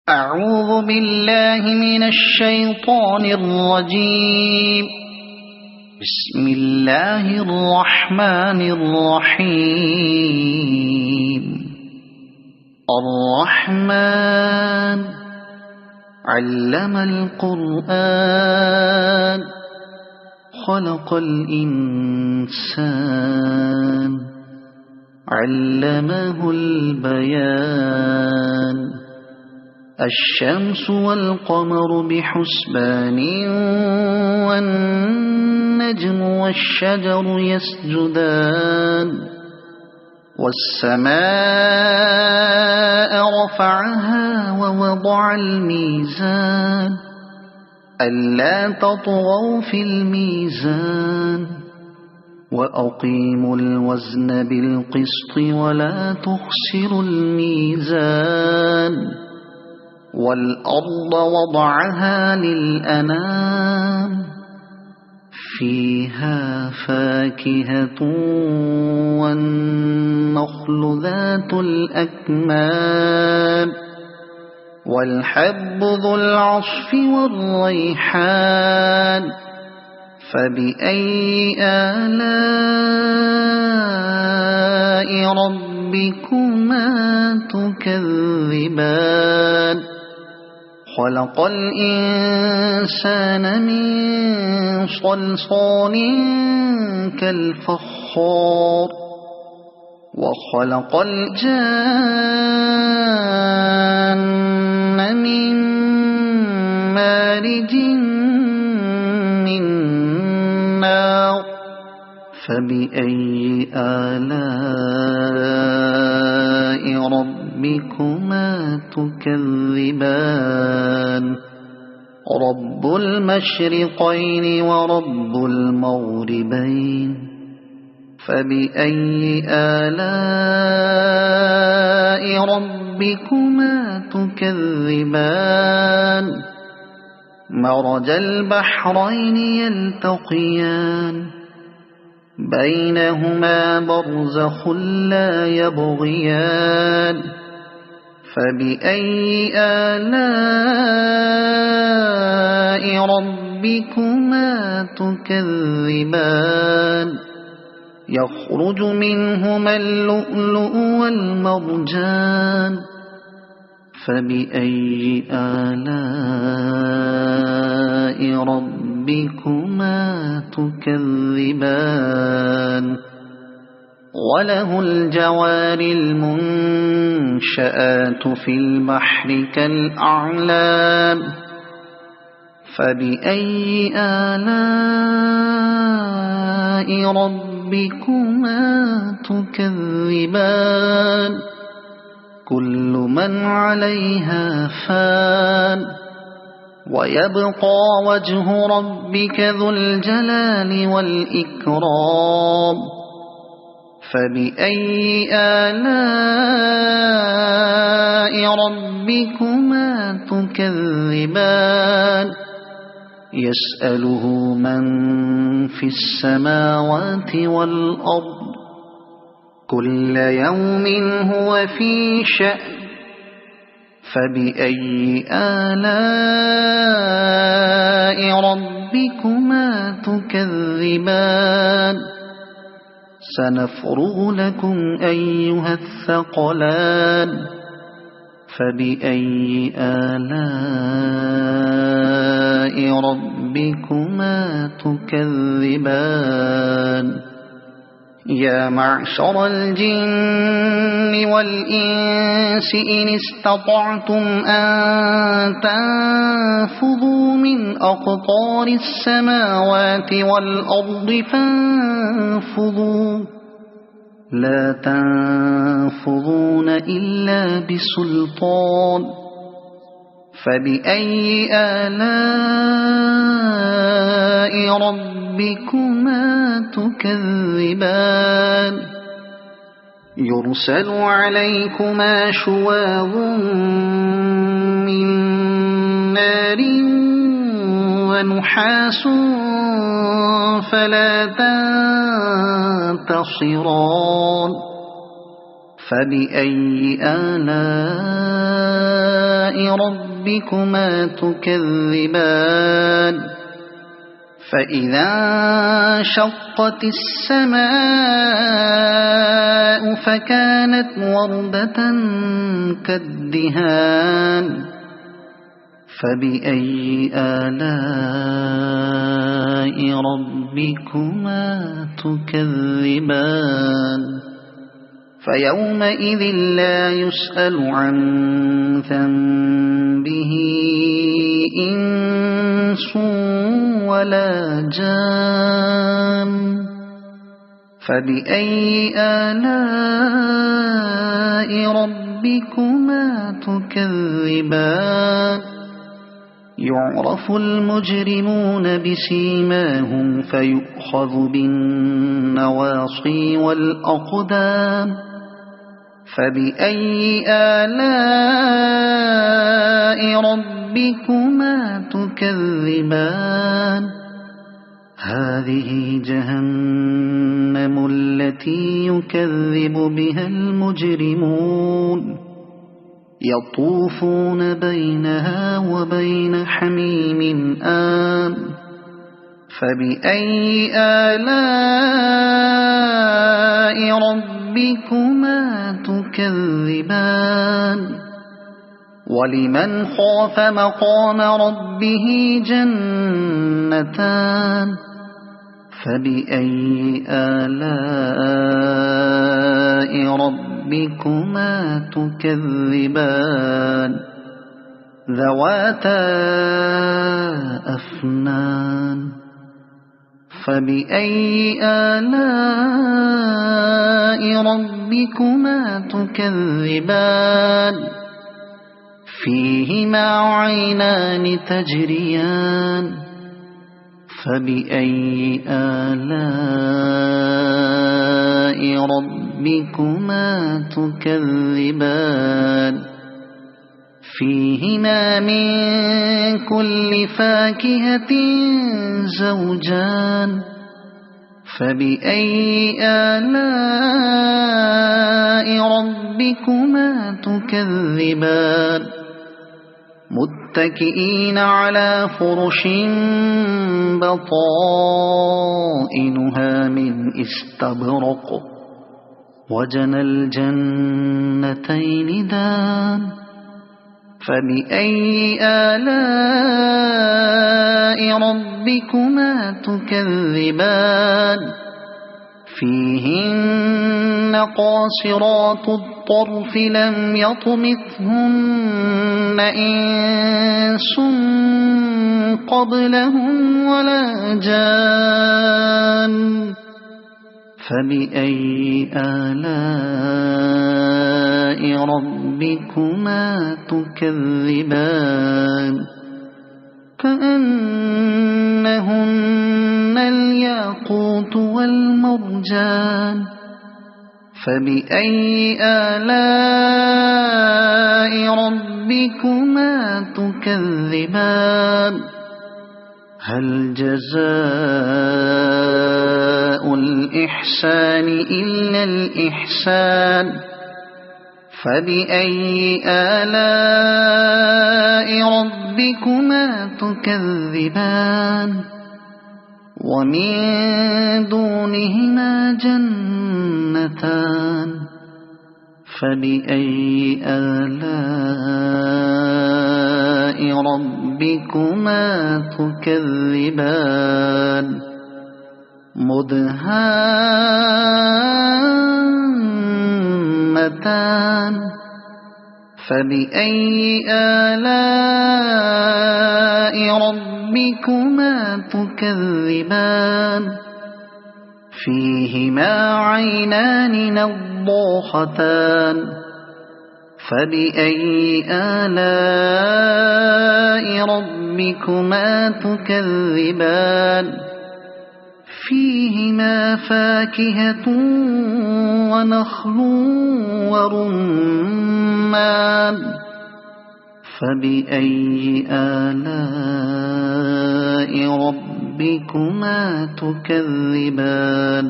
أعوذ بالله من الشيطان الرجيم. بسم الله الرحمن الرحيم. الرحمن علم القرآن خلق الإنسان علمه البيان. الشمس والقمر بحسبان والنجم والشجر يسجدان. والسماء رفعها ووضع الميزان ألا تطغوا في الميزان وأقيموا الوزن بالقسط ولا تخسروا الميزان. والأرض وضعها للأنام فيها فاكهة والنخل ذات الأكمام والحب ذو العصف والريحان. فبأي آلاء ربكما تكذبان. خلق الإنسان من صلصال كالفخار وخلق الجان من مارج من نار. فبأي آلاء ربكما تكذبان. رب المشرقين ورب المغربين. فبأي آلاء ربكما تكذبان. مرج البحرين يلتقيان بينهما برزخ لا يبغيان. فبأي آلاء ربكما تكذبان. يخرج منهما اللؤلؤ والمرجان. فبأي آلاء ربكما تكذبان. وله الجوار المنشآت في البحر كالأعلام. فبأي آلاء ربكما تكذبان. كل من عليها فان ويبقى وجه ربك ذو الجلال والإكرام. فبأي آلاء ربكما تكذبان. يسأله من في السماوات والأرض كل يوم هو في شأن. فبأي آلاء ربكما تكذبان. سنفرغ لكم أيها الثقلان. فبأي آلاء ربكما تكذبان. يا معشر الجن والإنس إن استطعتم أن تنفذوا من أقطار السماوات والأرض فانفذوا لا تنفذون إلا بسلطان. فبأي آلاء ربكما تكذبان. يرسل عليكما شواظ من نار ونحاس فلا تنتصران. فبأي آلاء ربكما تكذبان فإذا انشقت السماء فكانت وردة كالدهان فبأي آلاء ربكما تكذبان فيومئذ لا يسأل عن ذنبه إنس ولا جان فبأي آلاء ربكما تكذبان يعرف المجرمون بسيماهم فيؤخذ بالنواصي والأقدام فبأي آلاء ربكما تكذبان هذه جهنم التي يكذب بها المجرمون يطوفون بينها وبين حميم آن فبأي آلاء ربكما تكذبان ولمن خاف مقام ربه جنتان فبأي آلاء ربكما تكذبان ذواتا أفنان فبأي آلاء ربكما تكذبان فيهما عينان تجريان فبأي آلاء ربكما تكذبان فيهما من كل فاكهة زوجان فبأي آلاء ربكما تكذبان متكئين على فرش بطائنها من استبرق وجنى الجنتين دان فبأي آلاء ربكما تكذبان فيهن قاصرات الطرف لم يطمثهن إنس قبلهم ولا جان فبأي آلاء ربكما تكذبان كأنهن الياقوت والمرجان فبأي آلاء ربكما تكذبان هل جزاء الإحسان إلا الإحسان فبأي آلاء ربكما تكذبان ومن دونهما جنتان فبأي آلاء ربكما تكذبان مدهامتان فبأي آلاء ربكما تكذبان فيهما عينان نضاختان فبأي آلاء ربكما تكذبان فيهما فاكهة ونخل ورمان فبأي آلاء ربكما تكذبان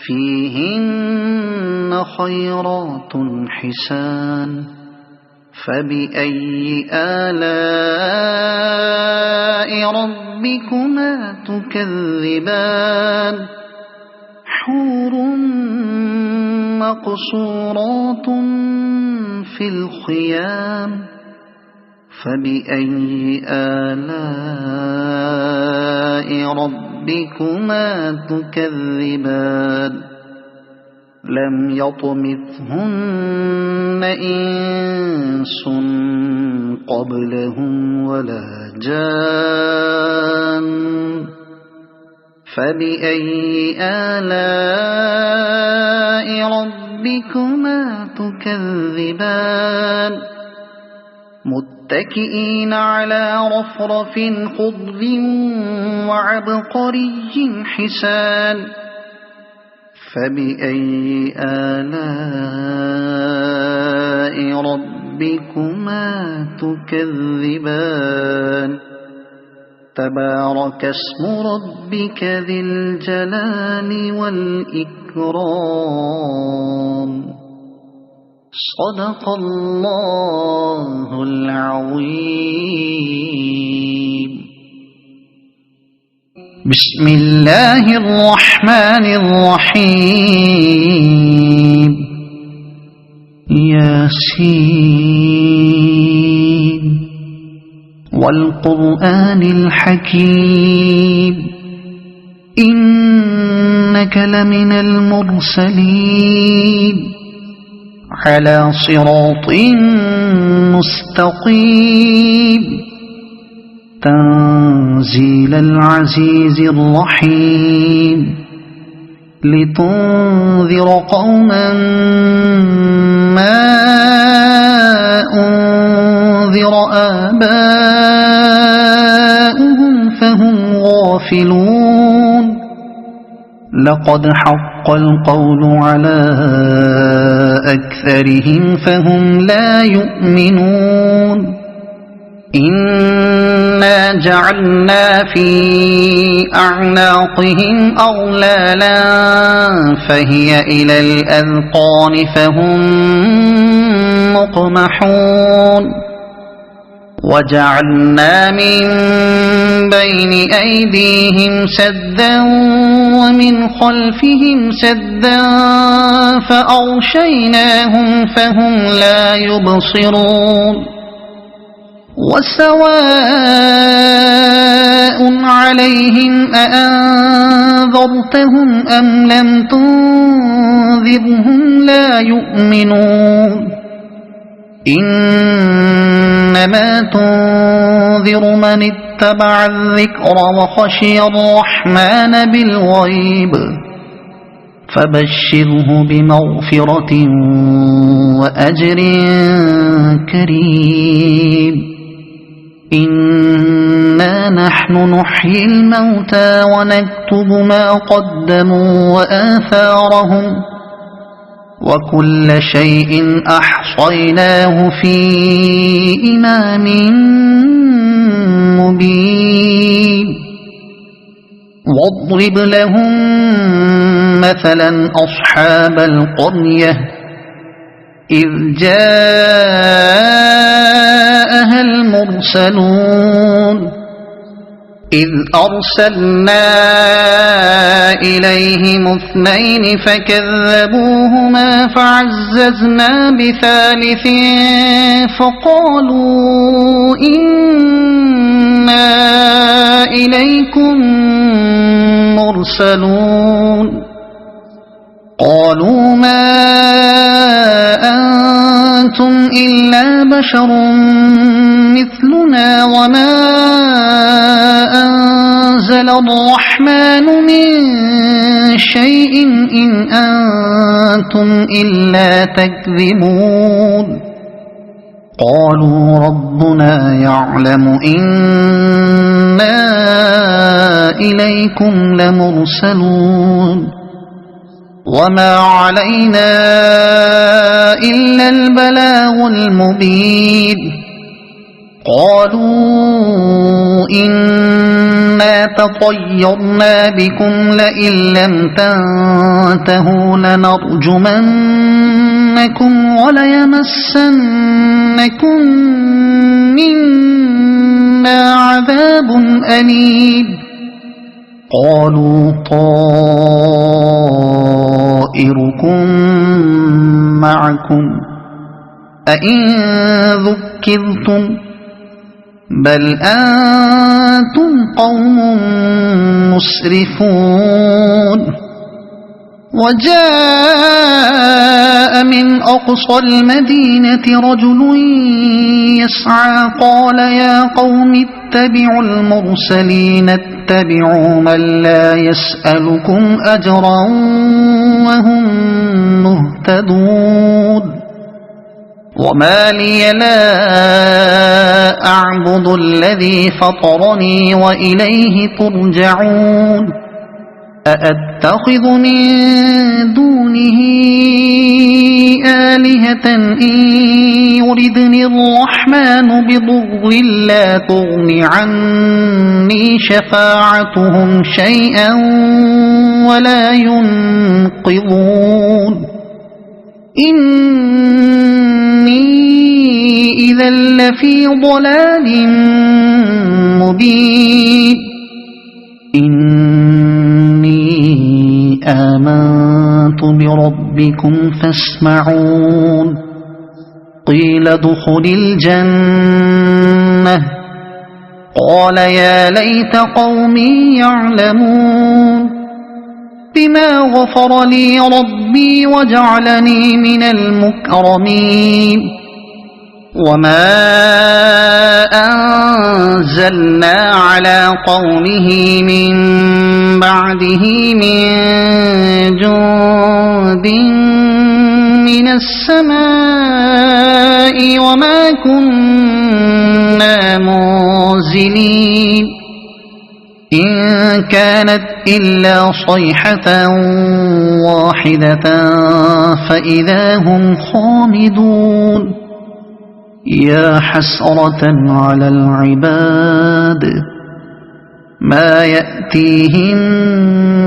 فيهن خيرات حسان فبأي آلاء ربكما تكذبان حور مقصورات في الخيام فبأي آلاء ربكما تكذبان لم يطمثهن إنس قبلهم ولا جان فبأي آلاء ربكما تكذبان متكئين على رفرف خضر وعبقري حسان فبأي آلاء ربكما تكذبان تبارك اسم ربك ذي الجلال والإكرام صدق الله العظيم. بسم الله الرحمن الرحيم. ياسين والقرآن الحكيم إنك لمن المرسلين على صراط مستقيم تنزيل العزيز الرحيم لتنذر قوما ما أنذر آباؤهم فهم غافلون لقد حق القول على أكثرهم فهم لا يؤمنون إنا جعلنا في أعناقهم أغلالا فهي إلى الأذقان فهم مقمحون وجعلنا من بين أيديهم سدا ومن خلفهم سدا فأغشيناهم فهم لا يبصرون وسواء عليهم أأنذرتهم أم لم تنذرهم لا يؤمنون إنما تنذر من اتبع الذكر وخشي الرحمن بالغيب فبشره بمغفرة وأجر كريم إنا نحن نحيي الموتى ونكتب ما قدموا وآثارهم وكل شيء أحصيناه في إمام مبين واضرب لهم مثلا أصحاب القرية إذ جاءها المرسلون إذ أرسلنا إليهم اثنين فكذبوهما فعززنا بثالث فقالوا إنا إليكم مرسلون قالوا ما أنتم إلا بشر مثلنا وما أنزل الرحمن من شيء إن أنتم إلا تكذبون قالوا ربنا يعلم إنا إليكم لمرسلون وما علينا إلا البلاغ المبين قالوا إنا تطيرنا بكم لئن لم تنتهوا وليمسنكم منا عذاب أليم قالوا طائركم معكم أئن ذكرتم بل أنتم قوم مسرفون وجاء من أقصى المدينة رجل يسعى قال يا قوم اتبعوا المرسلين اتبعوا من لا يسألكم أجرا وهم مهتدون وما لي لا أعبد الذي فطرني وإليه ترجعون أأتخذ من دونه آلهة إن يردني الرحمن بضر لا تغن عني شفاعتهم شيئا ولا ينقذون إني إذا لفي ضلال مبين إني آمنت بربكم فاسمعون قيل ادخل الجنة قال يا ليت قومي يعلمون بما غفر لي ربي وجعلني من المكرمين وما أنزلنا على قومه من بعده من جند من السماء وما كنا منزلين إن كانت إلا صيحة واحدة فإذا هم خامدون يا حسرة على العباد ما يأتيهم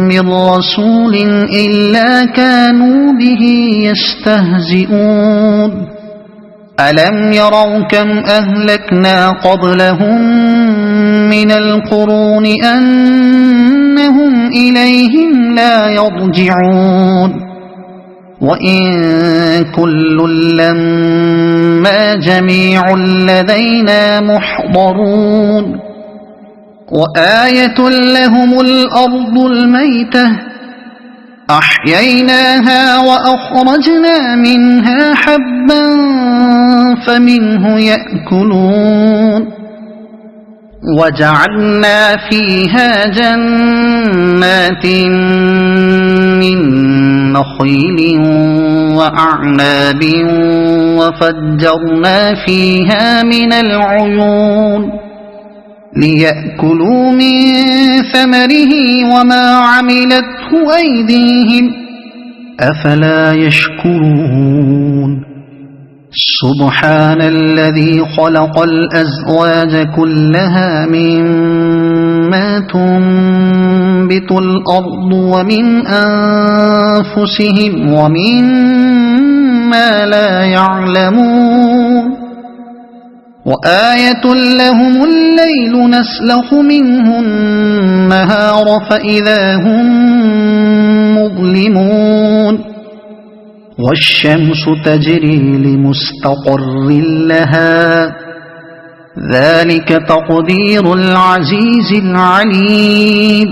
من رسول إلا كانوا به يستهزئون ألم يروا كم أهلكنا قبلهم من القرون أنهم إليهم لا يرجعون وإن كل لما جميع لدينا محضرون وآية لهم الأرض الميتة أحييناها وأخرجنا منها حبا فمنه يأكلون وجعلنا فيها جنات من نخيل وأعناب وفجرنا فيها من العيون ليأكلوا من ثمره وما عملته أيديهم أفلا يشكرون سبحان الذي خلق الأزواج كلها مما تنبت الأرض ومن أنفسهم ومما لا يعلمون وآية لهم الليل نسلخ منه النهار فإذا هم مظلمون والشمس تجري لمستقر لها ذلك تقدير العزيز العليم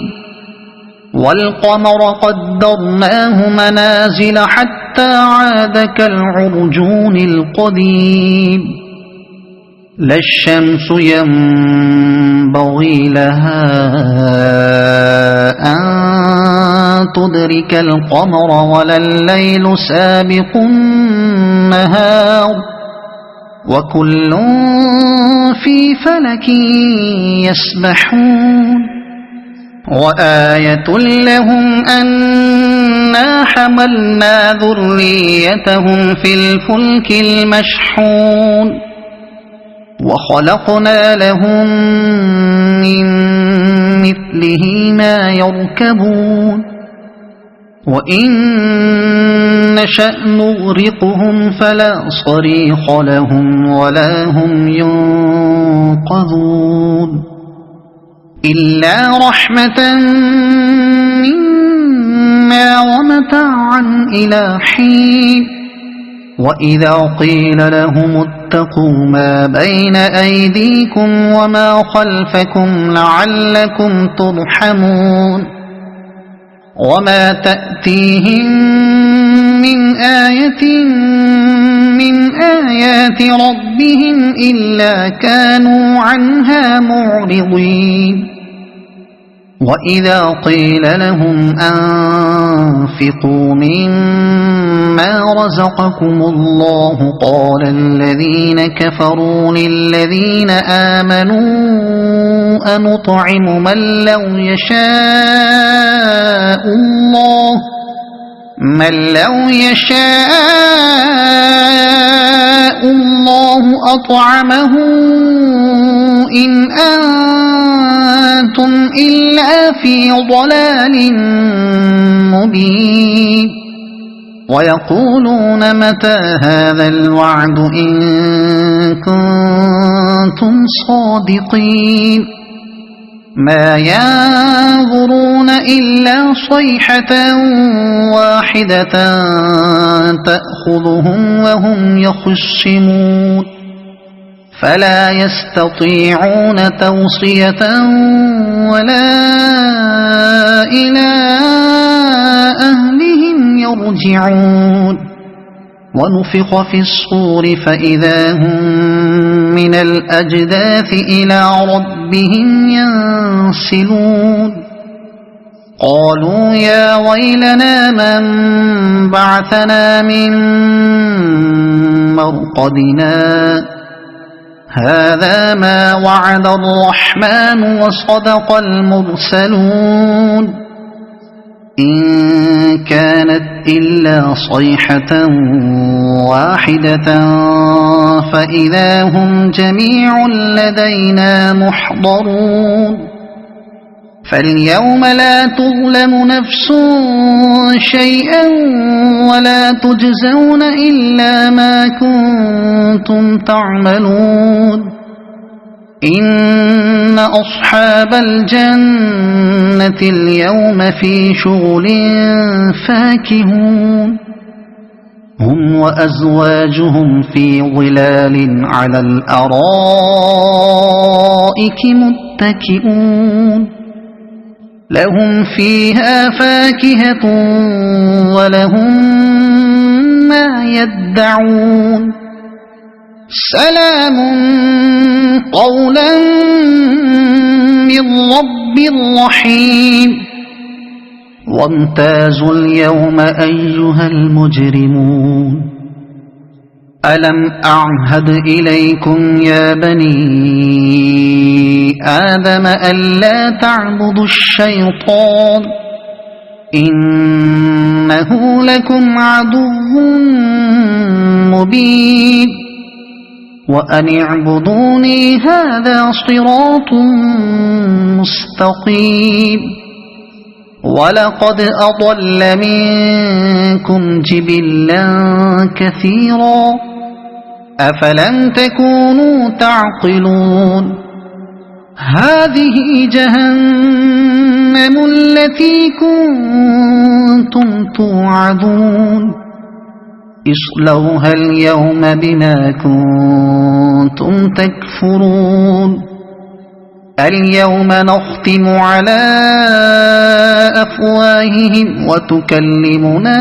والقمر قدرناه منازل حتى عاد كالعرجون القديم لا الشمس ينبغي لها أن تدرك القمر ولا الليل سابق النهار وكل في فلك يسبحون وآية لهم أنا حملنا ذريتهم في الفلك المشحون وخلقنا لهم من مثله ما يركبون وإن نشأ نغرقهم فلا صريخ لهم ولا هم ينقذون إلا رحمة منا ومتاعا إلى حين وإذا قيل لهم اتقوا ما بين أيديكم وما خلفكم لعلكم ترحمون وما تأتيهم من آية من آيات ربهم إلا كانوا عنها معرضين وإذا قيل لهم أنفقوا مما رزقكم الله قال الذين كفروا للذين آمنوا أنطعم من لو يشاء الله أطعمه إن أنتم إلا في ضلال مبين ويقولون متى هذا الوعد إن كنتم صادقين ما ينظرون إلا صيحة واحدة تأخذهم وهم يخصمون فلا يستطيعون توصية ولا إلى أهلهم يرجعون ونفخ في الصور فإذا هم من الأجداث إلى ربهم ينسلون قالوا يا ويلنا من بعثنا من مرقدنا هذا ما وعد الرحمن وصدق المرسلون إن كانت إلا صيحة واحدة فإذا هم جميع لدينا محضرون فاليوم لا تظلم نفس شيئا ولا تجزون إلا ما كنتم تعملون إن أصحاب الجنة اليوم في شغل فاكهون هم وأزواجهم في ظلال على الأرائك متكئون لهم فيها فاكهة ولهم ما يدعون سلام قولا من رب رحيم وامتازوا اليوم أيها المجرمون ألم أعهد إليكم يا بني آدم ألا تعبدوا الشيطان إنه لكم عدو مبين وأن اعبدوني هذا صراط مستقيم ولقد أضل منكم جبلا كثيرا أفلم تكونوا تعقلون هذه جهنم التي كنتم توعدون اصلوها اليوم بما كنتم تكفرون اليوم نختم على أفواههم وتكلمنا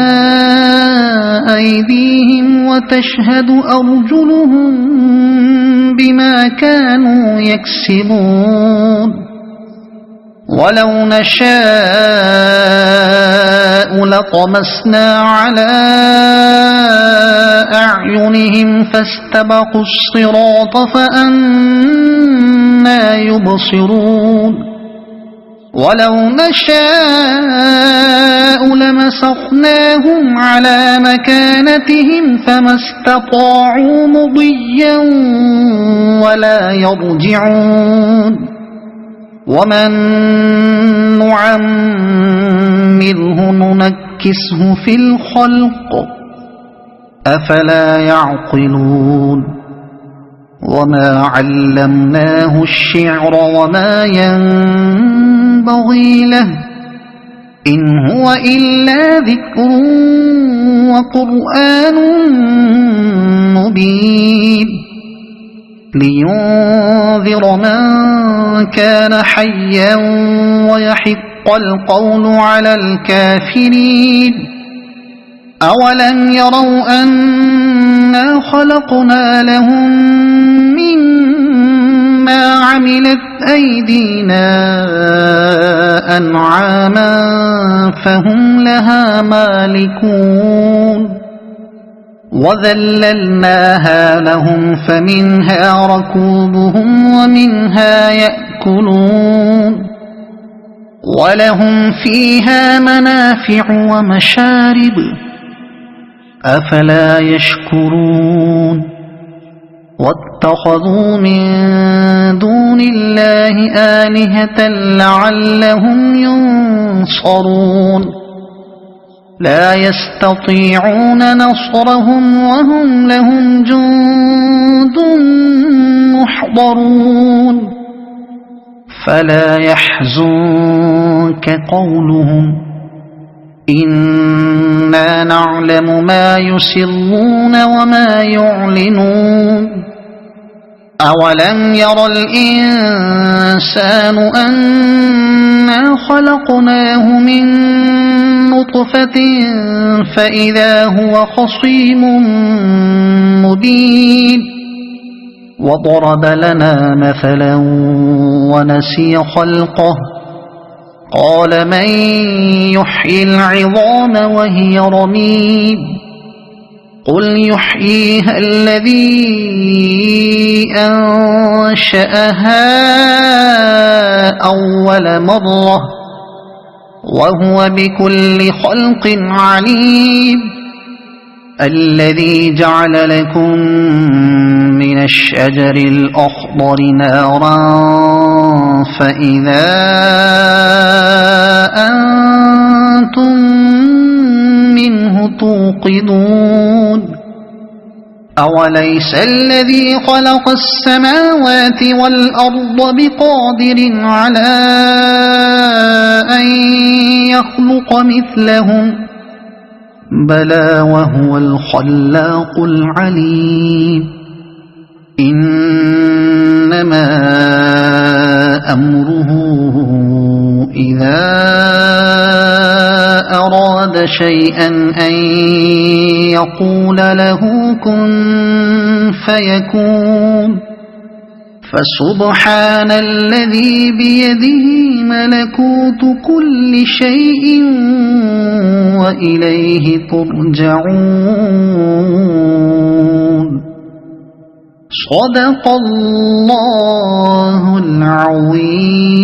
أيديهم وتشهد أرجلهم بما كانوا يكسبون ولو نشاء لطمسنا على أعينهم فاستبقوا الصراط فأنى يبصرون ولو نشاء لمسخناهم على مكانتهم فما استطاعوا مضيا ولا يرجعون ومن نعمره ننكسه نعكسه في الخلق أفلا يعقلون وما علمناه الشعر وما ينبغي له إن هو إلا ذكر وقرآن مبين لينذر من كان حيا ويحق القول على الكافرين أولم يروا أنا خلقنا لهم مما عملت أيدينا أنعاما فهم لها مالكون وذللناها لهم فمنها ركوبهم ومنها يأكلون ولهم فيها منافع ومشارب أفلا يشكرون واتخذوا من دون الله آلهة لعلهم ينصرون لا يستطيعون نصرهم وهم لهم جند محضرون فلا يحزنك قولهم إنا نعلم ما يسرون وما يعلنون أولم ير الإنسان أنا خلقناه من نطفة فإذا هو خصيم مبين وضرب لنا مثلا ونسي خلقه قال من يحيي العظام وهي رميم قل يحييها الذي أنشأها أول مرة وهو بكل خلق عليم الذي جعل لكم من الشجر الأخضر نارا فإذا أنتم منه توقدون أوليس الذي خلق السماوات والأرض بقادر على أن يخلق مثلهم بلى وهو الخلاق العليم إنما أمره إذا أراد شيئا أن يقول له كن فيكون فسبحان الذي بيده ملكوت كل شيء وإليه ترجعون صدق الله العظيم.